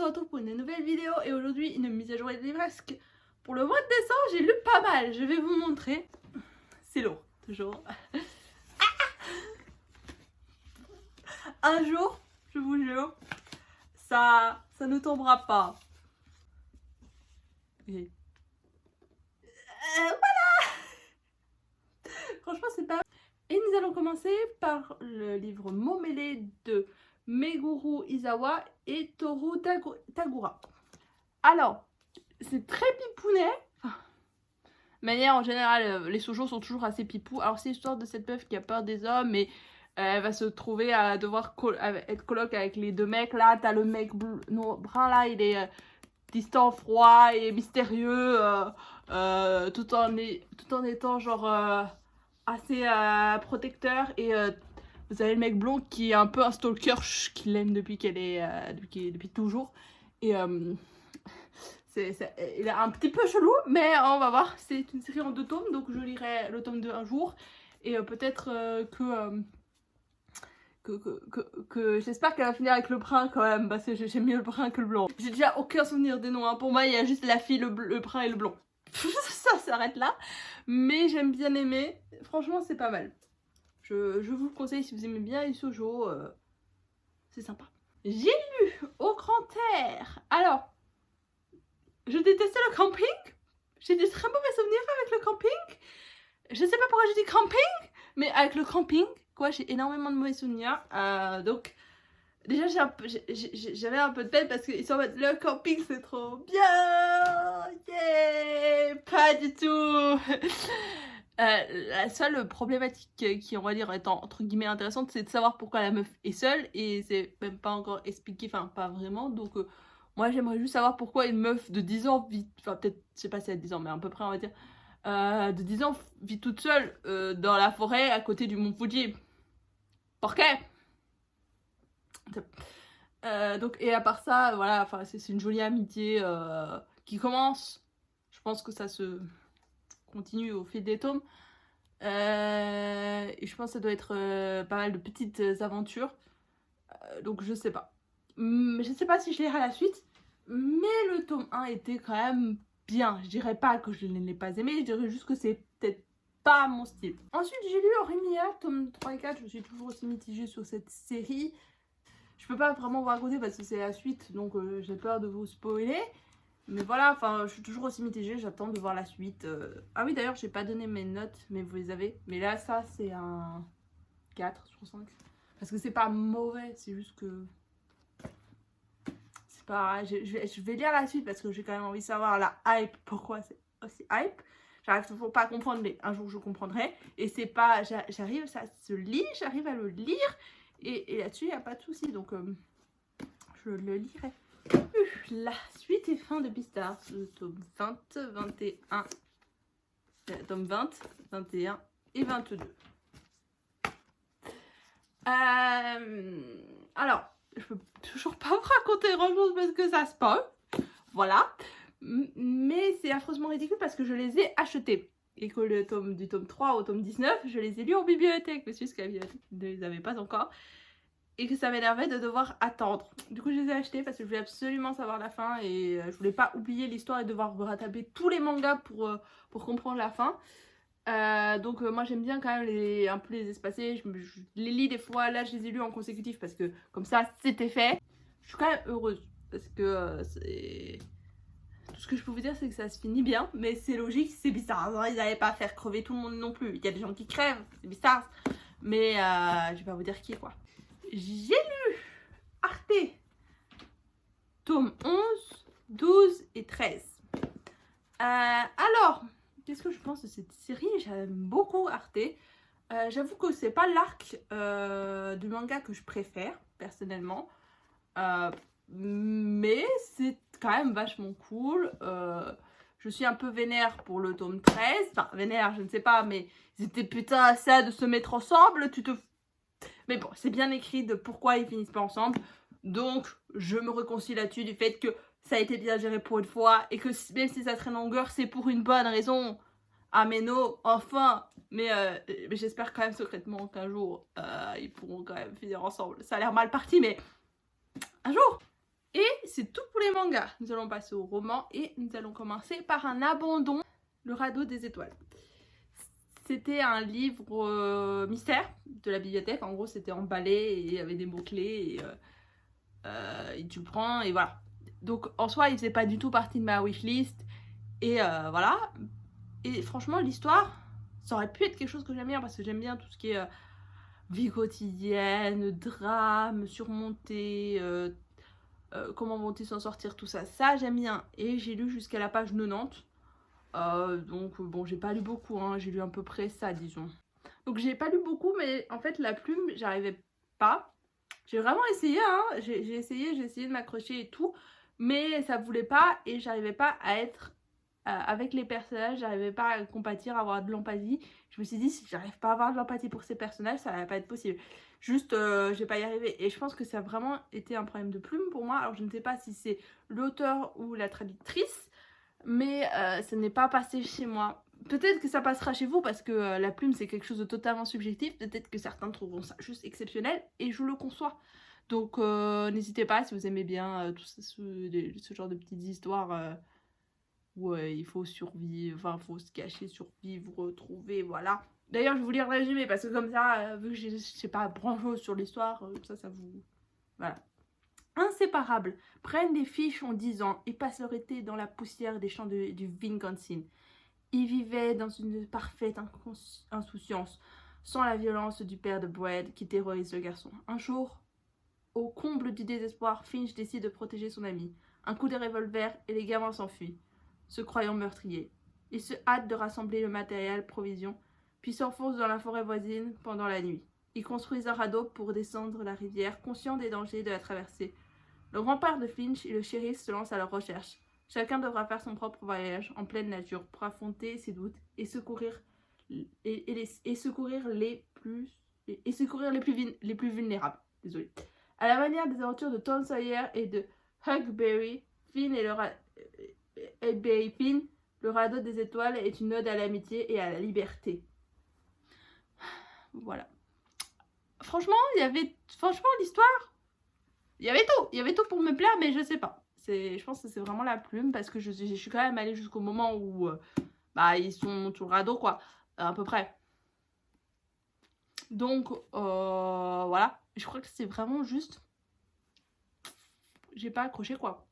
se retrouve pour une nouvelle vidéo et aujourd'hui une mise à jour des livresque. Pour le mois de décembre, j'ai lu pas mal, je vais vous montrer. C'est lourd, toujours. Un jour, je vous jure, ça ne tombera pas. Et... voilà. Franchement, c'est pas... Et nous allons commencer par le livre Mots mêlés de Meguro Izawa et Toru Tagura. Alors, c'est très pipounet. De manière en général, les shoujo sont toujours assez pipou. Alors, c'est l'histoire de cette meuf qui a peur des hommes et elle va se trouver à devoir être coloc avec les deux mecs. Là, t'as le mec brun là, il est distant, froid et mystérieux, tout en étant genre assez protecteur. Et vous avez le mec blond qui est un peu un stalker, qui l'aime depuis qu'elle est depuis toujours. Et il est un petit peu chelou, mais on va voir. C'est une série en 2 tomes, donc je lirai le tome 2 un jour. Et peut-être que j'espère qu'elle va finir avec le brun quand même, parce que j'aime mieux le brun que le blanc. J'ai déjà aucun souvenir des noms, hein. Pour moi il y a juste la fille, le brun et le blond. Ça s'arrête là, mais j'aime bien aimer. Franchement c'est pas mal. Je vous le conseille si vous aimez bien les shoujo, c'est sympa. J'ai lu Au grand air. Alors, je détestais le camping. J'ai des très mauvais souvenirs avec le camping. Je sais pas pourquoi je dis camping, mais avec le camping, quoi, j'ai énormément de mauvais souvenirs. Donc, déjà, j'avais un peu de peine parce qu'ils sont en mode le camping, c'est trop bien. Yeah, pas du tout. La seule problématique qui, on va dire, est entre guillemets intéressante, c'est de savoir pourquoi la meuf est seule et c'est même pas encore expliqué, enfin, pas vraiment. Donc, moi, j'aimerais juste savoir pourquoi une meuf de 10 ans vit, enfin, peut-être, je sais pas si elle a 10 ans, mais à peu près, on va dire. De 10 ans vit toute seule dans la forêt à côté du mont Fuji. Pourquoi? Donc, et à part ça, voilà, c'est une jolie amitié qui commence. Je pense que ça se continue au fil des tomes. Et je pense que ça doit être pas mal de petites aventures. Donc je sais pas. Je sais pas si je lirai la suite. Mais le tome 1 était quand même bien. Je dirais pas que je ne l'ai pas aimé, je dirais juste que c'est peut-être pas mon style. Ensuite j'ai lu Orimiya, tome 3 et 4, je suis toujours aussi mitigée sur cette série. Je peux pas vraiment vous raconter parce que c'est la suite, donc j'ai peur de vous spoiler. Mais voilà, enfin je suis toujours aussi mitigée, j'attends de voir la suite. Ah oui d'ailleurs j'ai pas donné mes notes, mais vous les avez. Mais là ça c'est un 4 sur 5. Parce que c'est pas mauvais, c'est juste que... Pas, je vais lire la suite parce que j'ai quand même envie de savoir la hype, pourquoi c'est aussi hype. J'arrive toujours pas à comprendre, mais un jour je comprendrai. Et c'est pas, j'arrive, ça se lit, j'arrive à le lire. Et là-dessus, il n'y a pas de souci, donc je le lirai. La suite et fin de Beastars, le tome 20, 21, tome 20, 21 et 22. Alors, je peux toujours pas vous raconter grand chose parce que ça spoil. Voilà. Mais c'est affreusement ridicule parce que je les ai achetés. Et que le tome du tome 3 au tome 19, je les ai lus en bibliothèque. Parce que la bibliothèque ne les avait pas encore. Et que ça m'énervait de devoir attendre. Du coup, je les ai achetés parce que je voulais absolument savoir la fin. Et je voulais pas oublier l'histoire et devoir rattraper tous les mangas pour comprendre la fin. Donc moi j'aime bien quand même un peu les espacer, je les lis des fois, là je les ai lus en consécutif parce que comme ça c'était fait. Je suis quand même heureuse parce que c'est... Tout ce que je peux vous dire c'est que ça se finit bien, mais c'est logique, c'est bizarre, hein, ils n'allaient pas faire crever tout le monde non plus, il y a des gens qui crèvent, c'est bizarre, mais je vais pas vous dire qui quoi. J'ai lu Arte, tome 11, 12 et 13. Alors... Qu'est-ce que je pense de cette série? J'aime beaucoup Arte. J'avoue que c'est pas l'arc du manga que je préfère, personnellement. Mais c'est quand même vachement cool. Je suis un peu vénère pour le tome 13. Enfin, vénère, je ne sais pas, mais c'était putain ça de se mettre ensemble. Mais bon, c'est bien écrit de pourquoi ils finissent pas ensemble. Donc, je me réconcilie là-dessus du fait que ça a été bien géré pour une fois et que même si ça traîne en longueur, c'est pour une bonne raison. Ah mais non, enfin. Mais j'espère quand même secrètement qu'un jour, ils pourront quand même finir ensemble. Ça a l'air mal parti, mais un jour. Et c'est tout pour les mangas. Nous allons passer au roman et nous allons commencer par un abandon, Le Radeau des Étoiles. C'était un livre mystère de la bibliothèque. En gros, c'était emballé et il y avait des mots-clés et tu le prends et voilà. Donc en soi, il faisait pas du tout partie de ma wishlist et voilà. Et franchement, l'histoire, ça aurait pu être quelque chose que j'aime bien parce que j'aime bien tout ce qui est vie quotidienne, drame, surmonter, comment vont-ils s'en sortir, tout ça. Ça, j'aime bien. Et j'ai lu jusqu'à la page 90. Donc bon, j'ai pas lu beaucoup, hein. J'ai lu à peu près ça, disons. Donc j'ai pas lu beaucoup, mais en fait, la plume, j'arrivais pas. J'ai vraiment essayé, hein. J'ai essayé de m'accrocher et tout. Mais ça voulait pas et j'arrivais pas à être avec les personnages, j'arrivais pas à compatir, à avoir de l'empathie. Je me suis dit, si j'arrive pas à avoir de l'empathie pour ces personnages, ça va pas être possible. Juste, je vais pas y arriver. Et je pense que ça a vraiment été un problème de plume pour moi. Alors je ne sais pas si c'est l'auteur ou la traductrice, mais ça n'est pas passé chez moi. Peut-être que ça passera chez vous parce que la plume c'est quelque chose de totalement subjectif. Peut-être que certains trouveront ça juste exceptionnel et je le conçois. Donc n'hésitez pas si vous aimez bien tout ça, ce genre de petites histoires où il faut survivre, enfin faut se cacher, survivre, trouver, voilà. D'ailleurs je vais vous lire le résumé parce que comme ça, vu que je sais pas grand chose sur l'histoire, ça vous... Voilà. Inséparables, prennent des fiches en 10 ans et passent leur été dans la poussière des champs du Wisconsin. Ils vivaient dans une parfaite insouciance, sans la violence du père de Brad qui terrorise le garçon. Un jour, au comble du désespoir, Finch décide de protéger son ami. Un coup de revolver et les gamins s'enfuient, se croyant meurtriers. Ils se hâtent de rassembler le matériel, provisions, puis s'enfoncent dans la forêt voisine pendant la nuit. Ils construisent un radeau pour descendre la rivière, conscients des dangers de la traversée. Le grand-père de Finch et le shérif se lancent à leur recherche. Chacun devra faire son propre voyage en pleine nature pour affronter ses doutes et secourir les plus vulnérables. Désolé. À la manière des aventures de Tom Sawyer et de Huckleberry Finn le radeau des étoiles est une ode à l'amitié et à la liberté. Voilà. Franchement, l'histoire, il y avait tout pour me plaire, mais je sais pas. Je pense que c'est vraiment la plume parce que je suis quand même allée jusqu'au moment où ils sont sur le radeau, quoi, à peu près. Donc, voilà. Je crois que c'est vraiment juste... J'ai pas accroché, quoi.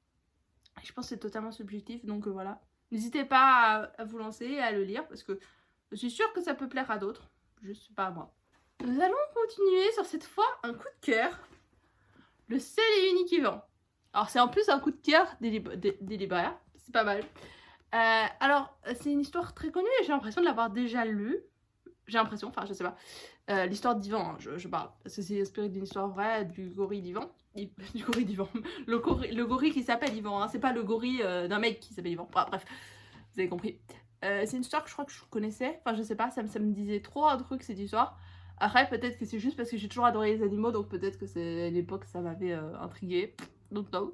Je pense que c'est totalement subjectif, donc voilà. N'hésitez pas à vous lancer et à le lire parce que je suis sûre que ça peut plaire à d'autres. Juste pas à moi. Nous allons continuer sur cette fois un coup de cœur. Le seul et unique Yvan. Alors c'est en plus un coup de cœur des libraires. C'est pas mal. Alors c'est une histoire très connue et j'ai l'impression de l'avoir déjà lue. J'ai l'impression, enfin je sais pas. L'histoire d'Yvan, hein, je parle. Parce que c'est inspiré d'une histoire vraie du gorille d'Yvan. Du gorille d'Yvan. Le gorille qui s'appelle Yvan, hein. C'est pas le gorille d'un mec qui s'appelle Yvan. Bref, vous avez compris. C'est une histoire que je crois que je connaissais. Enfin je sais pas, ça me disait trop un truc cette histoire. Après peut-être que c'est juste parce que j'ai toujours adoré les animaux. Donc peut-être que c'est à l'époque ça m'avait intriguée. Donc non.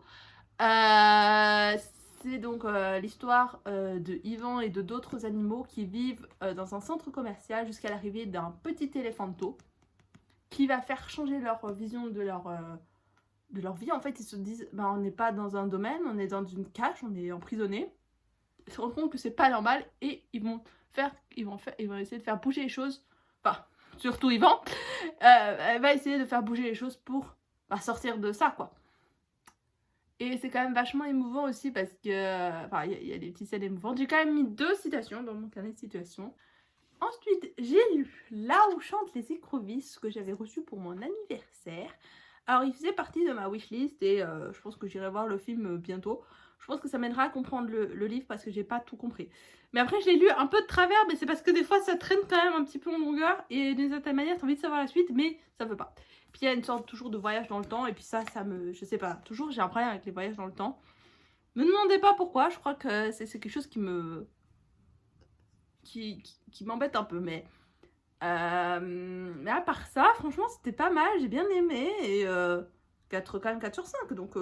C'est donc l'histoire de Yvan et de d'autres animaux qui vivent dans un centre commercial jusqu'à l'arrivée d'un petit éléphanto qui va faire changer leur vision de leur vie. En fait, ils se disent, on n'est pas dans un domaine, on est dans une cage, on est emprisonné. Ils se rendent compte que c'est pas normal et ils vont essayer de faire bouger les choses. Enfin, surtout Yvan, elle va essayer de faire bouger les choses pour sortir de ça, quoi. Et c'est quand même vachement émouvant aussi parce que... Enfin, il y a des petites scènes émouvantes. J'ai quand même mis 2 citations dans mon carnet de citations. Ensuite, j'ai lu Là où chantent les écrevisses que j'avais reçu pour mon anniversaire. Alors, il faisait partie de ma wishlist et je pense que j'irai voir le film bientôt. Je pense que ça m'aidera à comprendre le livre parce que j'ai pas tout compris. Mais après, je l'ai lu un peu de travers, mais c'est parce que des fois, ça traîne quand même un petit peu en longueur. Et d'une certaine manière, t'as envie de savoir la suite, mais ça veut pas. Puis il y a une sorte toujours de voyage dans le temps. Et puis ça me... Je sais pas. Toujours, j'ai un problème avec les voyages dans le temps. Me demandez pas pourquoi. Je crois que c'est quelque chose qui me... qui m'embête un peu. Mais à part ça, franchement, c'était pas mal. J'ai bien aimé. Et quand même 4 sur 5. Donc...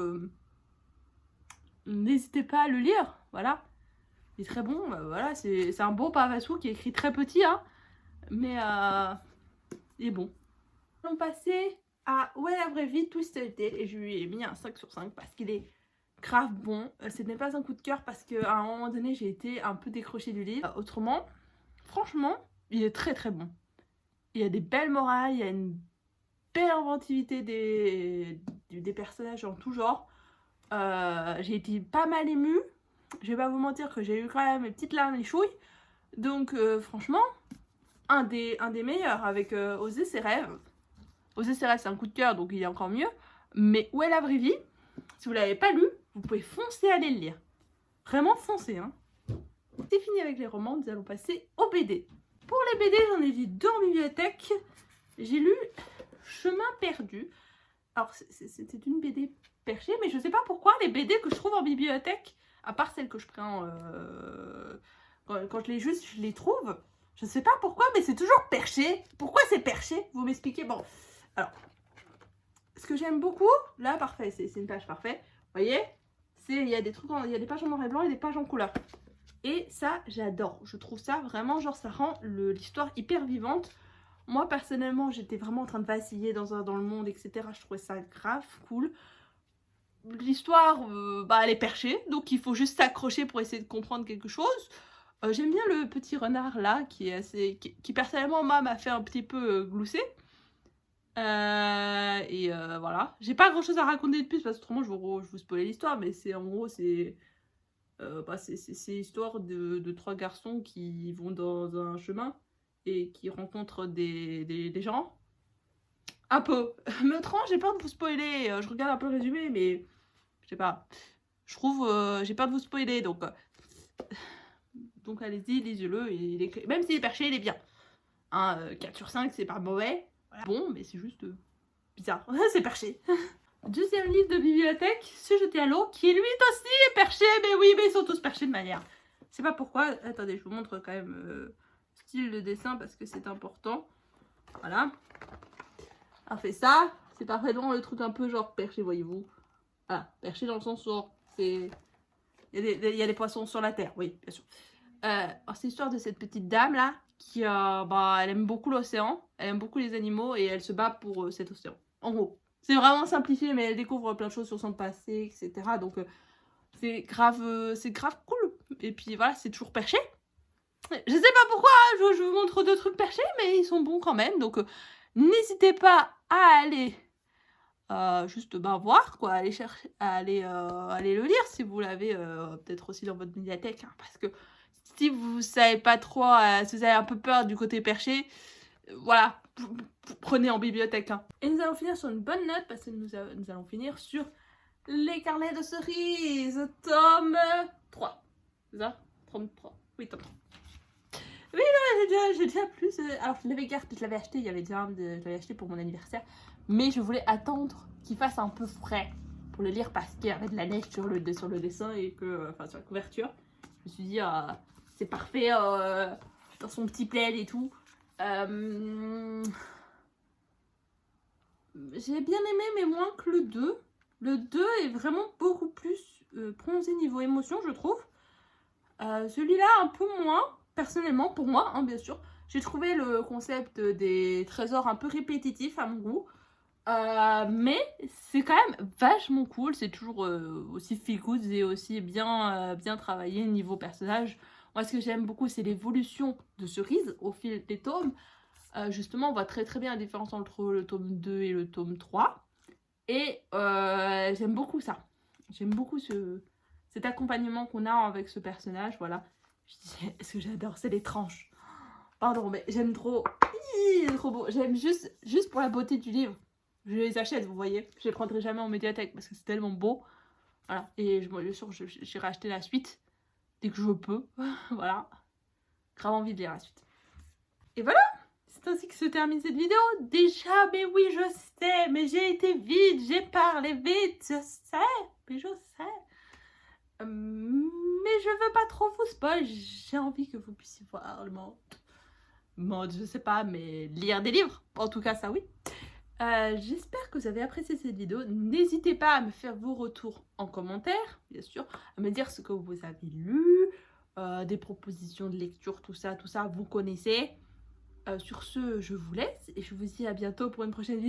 n'hésitez pas à le lire, voilà. Il est très bon, voilà, c'est un beau Pavassou qui est écrit très petit, hein, mais il est bon. On va passer à Où est la vraie vie Twisted Tale et je lui ai mis un 5 sur 5 parce qu'il est grave bon. Ce n'est pas un coup de cœur parce qu'à un moment donné j'ai été un peu décrochée du livre. Autrement, franchement, il est très très bon. Il y a des belles morales, il y a une belle inventivité des personnages en tout genre. J'ai été pas mal émue. Je vais pas vous mentir que j'ai eu quand même mes petites larmes les chouilles. Donc franchement, un des meilleurs avec Oser ses rêves. Oser ses rêves c'est un coup de cœur donc il est encore mieux. Mais Où est la vraie vie? Si vous l'avez pas lu, vous pouvez foncer aller le lire. Vraiment foncer hein. C'est fini avec les romans, nous allons passer aux BD. Pour les BD, j'en ai lu 2 en bibliothèque. J'ai lu Chemin perdu. Alors c'était une BD perchée, mais je sais pas pourquoi les BD que je trouve en bibliothèque, à part celles que je prends quand je les juste, je les trouve. Je sais pas pourquoi, mais c'est toujours perché. Pourquoi c'est perché? Vous m'expliquez? Bon, alors, ce que j'aime beaucoup, là, parfait, c'est une page parfaite. Vous voyez? Il y a des trucs, il y a des pages en noir et blanc et des pages en couleur. Et ça, j'adore. Je trouve ça vraiment, genre, ça rend l'histoire hyper vivante. Moi, personnellement, j'étais vraiment en train de vaciller dans le monde, etc. Je trouvais ça grave cool. L'histoire, elle est perchée, donc il faut juste s'accrocher pour essayer de comprendre quelque chose. J'aime bien le petit renard là, qui personnellement m'a fait un petit peu glousser. Voilà. J'ai pas grand chose à raconter de plus parce que autrement je vous spoiler l'histoire, mais c'est en gros c'est l'histoire de 3 garçons qui vont dans un chemin et qui rencontrent des gens. Un peu. Mais autrement j'ai peur de vous spoiler. Je regarde un peu le résumé, mais je sais pas. Je trouve j'ai peur de vous spoiler, donc allez-y, lisez-le. Même s'il est perché, il est bien. 4 sur 5, c'est pas mauvais. Voilà. Bon, mais c'est juste bizarre. C'est perché. Deuxième livre de bibliothèque, Se jeter à l'eau, qui lui aussi est perché. Mais oui, mais ils sont tous perchés de manière. Je sais pas pourquoi. Attendez, je vous montre quand même style de dessin parce que c'est important. Voilà. On fait ça. C'est parfaitement le truc un peu genre perché, voyez-vous. Voilà, perché dans le sens où c'est... Il y a des poissons sur la terre, oui, bien sûr. C'est l'histoire de cette petite dame là qui elle aime beaucoup l'océan, elle aime beaucoup les animaux et elle se bat pour cet océan. En gros, c'est vraiment simplifié, mais elle découvre plein de choses sur son passé, etc. Donc c'est grave cool. Et puis voilà, c'est toujours perché. Je sais pas pourquoi, je vous montre 2 trucs perchés, mais ils sont bons quand même. Donc n'hésitez pas à aller juste voir quoi, aller chercher, aller le lire si vous l'avez peut-être aussi dans votre médiathèque, hein, parce que si vous savez pas trop, si vous avez un peu peur du côté perché, voilà, prenez en bibliothèque. Hein. Et nous allons finir sur une bonne note parce que nous allons finir sur Les Carnets de Cerises, tome 3. C'est ça? 33. Oui, tome 3. Oui, non, j'ai déjà plus. Alors, je l'avais acheté, il y avait déjà je l'avais acheté pour mon anniversaire. Mais je voulais attendre qu'il fasse un peu frais pour le lire parce qu'il y avait de la neige sur le dessin et que, sur la couverture. Je me suis dit, c'est parfait dans son petit plaid et tout. J'ai bien aimé, mais moins que le 2. Le 2 est vraiment beaucoup plus bronzé niveau émotion, je trouve. Celui-là, un peu moins, personnellement, pour moi, hein, bien sûr. J'ai trouvé le concept des trésors un peu répétitif à mon goût. Mais c'est quand même vachement cool. C'est toujours aussi feel good et aussi bien travaillé niveau personnage. Moi, ce que j'aime beaucoup, c'est l'évolution de Cerise au fil des tomes. Justement, on voit très très bien la différence entre le tome 2 et le tome 3. Et j'aime beaucoup ça. J'aime beaucoup cet accompagnement qu'on a avec ce personnage. Voilà. Ce que j'adore, c'est les tranches. Pardon, mais j'aime trop. Il est trop beau. J'aime juste pour la beauté du livre. Je les achète, vous voyez. Je les prendrai jamais en médiathèque parce que c'est tellement beau. Voilà. Et bien sûr, j'irai acheter la suite dès que je peux. Voilà. Grave envie de lire la suite. Et voilà. C'est ainsi que se termine cette vidéo. Déjà, mais oui, je sais. Mais j'ai été vite. J'ai parlé vite. Je sais. Mais je sais. Mais je veux pas trop vous spoil. J'ai envie que vous puissiez voir le mode, je sais pas, mais lire des livres. En tout cas, ça oui. J'espère que vous avez apprécié cette vidéo. N'hésitez pas à me faire vos retours en commentaire, bien sûr, à me dire ce que vous avez lu, des propositions de lecture, tout ça, vous connaissez. Sur ce, je vous laisse et je vous dis à bientôt pour une prochaine vidéo.